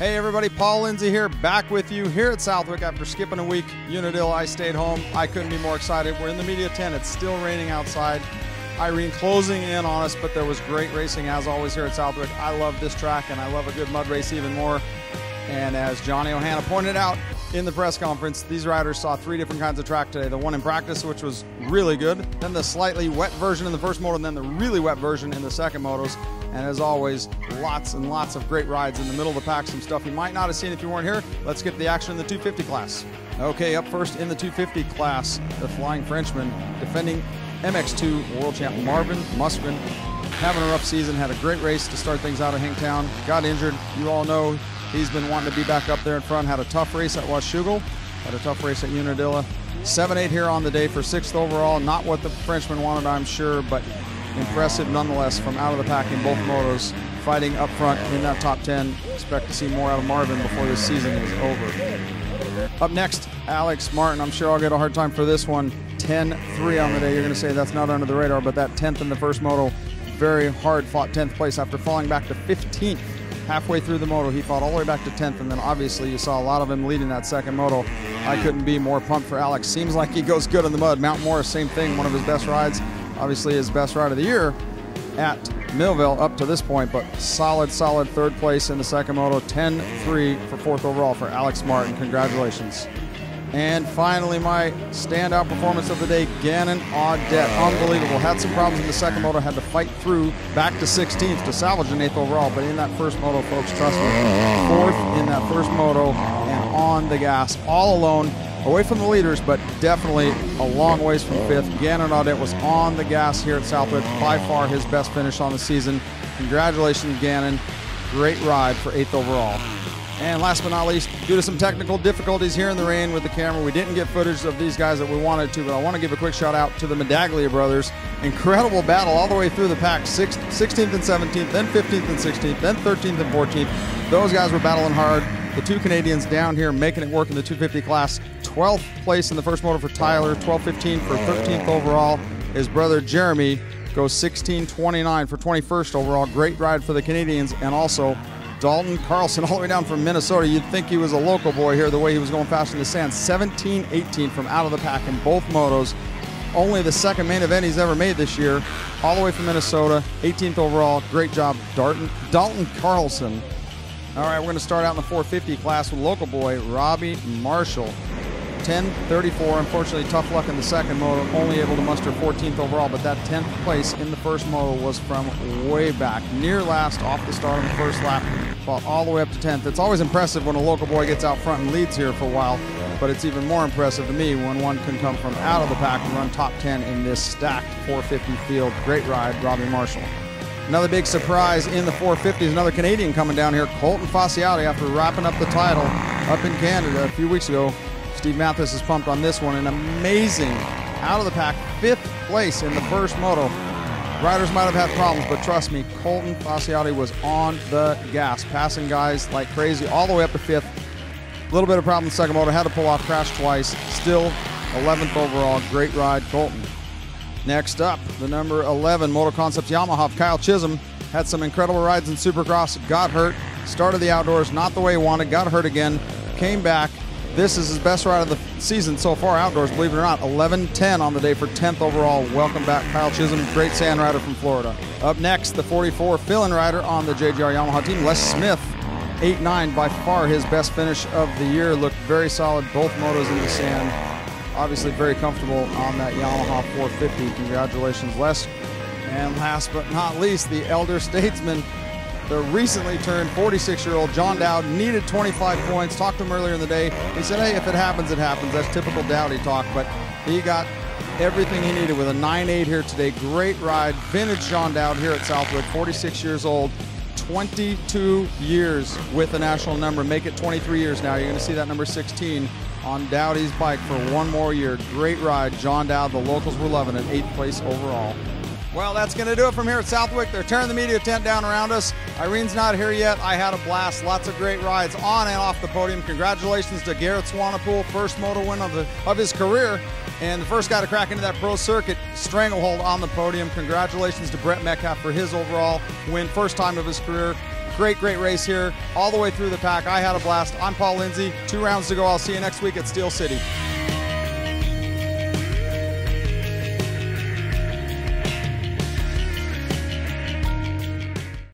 Hey everybody, Paul Lindsey here, back with you here at Southwick after skipping a week. Unadilla, I stayed home. I couldn't be more excited. We're in the media tent. It's still raining outside. Irene closing in on us, but there was great racing as always here at Southwick. I love this track and I love a good mud race even more. And as Johnny O'Hanna pointed out in the press conference, these riders saw three different kinds of track today. The one in practice, which was really good, then the slightly wet version in the first moto, and then the really wet version in the second motos. And as always, lots and lots of great rides in the middle of the pack, some stuff you might not have seen if you weren't here. Let's get to the action in the 250 class. Okay, up first in the 250 class, the Flying Frenchman, defending MX2 world champ Marvin Musquin, having a rough season, had a great race to start things out at Hinktown, got injured. You all know he's been wanting to be back up there in front, had a tough race at Washougal, had a tough race at Unadilla. 7-8 here on the day for 6th overall. Not what the Frenchman wanted, I'm sure, but impressive nonetheless from out of the pack in both motos, fighting up front in that top 10. Expect to see more out of Marvin before this season is over. Up next, Alex Martin. I'm sure I'll get a hard time for this one. 10-3 on the day. You're going to say that's not under the radar, but that 10th in the first moto, very hard fought 10th place after falling back to 15th. Halfway through the moto, he fought all the way back to 10th, and then obviously you saw a lot of him leading that second moto. I couldn't be more pumped for Alex. Seems like he goes good in the mud. Mount Morris, same thing, one of his best rides. Obviously his best ride of the year at Millville up to this point, but solid third place in the second moto. 10-3 for 4th overall for Alex Martin. Congratulations. And finally, my standout performance of the day, Gannon Anderson. Unbelievable. Had some problems in the second moto, had to fight through back to 16th to salvage an 8th overall. But in that first moto, folks, trust me, 4th in that first moto and on the gas, all alone, away from the leaders, but definitely a long ways from 5th. Gannon Anderson was on the gas here at Southwick, by far his best finish on the season. Congratulations, Gannon. Great ride for 8th overall. And last but not least, due to some technical difficulties here in the rain with the camera, we didn't get footage of these guys that we wanted to, but I want to give a quick shout out to the Medaglia brothers. Incredible battle all the way through the pack, 16th and 17th, then 15th and 16th, then 13th and 14th. Those guys were battling hard. The two Canadians down here making it work in the 250 class. 12th place in the first moto for Tyler, 12-15 for 13th overall. His brother Jeremy goes 16-29 for 21st overall. Great ride for the Canadians, and also Dalton Carlson all the way down from Minnesota. You'd think he was a local boy here, the way he was going fast in the sand. 17-18 from out of the pack in both motos. Only the second main event he's ever made this year. All the way from Minnesota, 18th overall. Great job, Dalton Carlson. All right, we're going to start out in the 450 class with local boy Robbie Marshall. 10-34, unfortunately tough luck in the second moto, only able to muster 14th overall, but that 10th place in the first moto was from way back, near last off the start of the first lap, fought all the way up to 10th. It's always impressive when a local boy gets out front and leads here for a while, but it's even more impressive to me when one can come from out of the pack and run top 10 in this stacked 450 field. Great ride, Robbie Marshall. Another big surprise in the 450s, another Canadian coming down here, Colton Paciotti, after wrapping up the title up in Canada a few weeks ago. Steve Mathis is pumped on this one. An amazing out of the pack 5th place in the first moto. Riders might have had problems, but trust me, Colton Paciotti was on the gas, passing guys like crazy all the way up to 5th. A little bit of problem in the second moto, had to pull off, crashed twice. Still 11th overall. Great ride, Colton. Next up, the number 11 MotoConcept Yamaha of Kyle Chisholm. Had some incredible rides in Supercross, got hurt, started the outdoors not the way he wanted, got hurt again, came back. This is his best ride of the season so far outdoors, believe it or not. 11-10 on the day for 10th overall. Welcome back, Kyle Chisholm, great sand rider from Florida. Up next, the 44 fill-in rider on the JGR Yamaha team, Les Smith. 8-9, by far his best finish of the year. Looked very solid, both motos in the sand. Obviously very comfortable on that Yamaha 450. Congratulations, Les. And last but not least, the elder statesman, the recently turned 46-year-old John Dowd, needed 25 points. Talked to him earlier in the day. He said, hey, if it happens, it happens. That's typical Dowdy talk, but he got everything he needed with a 9-8 here today. Great ride. Vintage John Dowd here at Southwick, 46 years old, 22 years with the national number. Make it 23 years now. You're going to see that number 16 on Dowdy's bike for one more year. Great ride, John Dowd. The locals were loving it. 8th place overall. Well, that's going to do it from here at Southwick. They're tearing the media tent down around us. Irene's not here yet. I had a blast. Lots of great rides on and off the podium. Congratulations to Garrett Swanepoel, first moto win of his career, and the first guy to crack into that pro circuit stranglehold on the podium. Congratulations to Brett Metcalf for his overall win, first time of his career. Great race here all the way through the pack. I had a blast. I'm Paul Lindsey. 2 rounds to go. I'll see you next week at Steel City.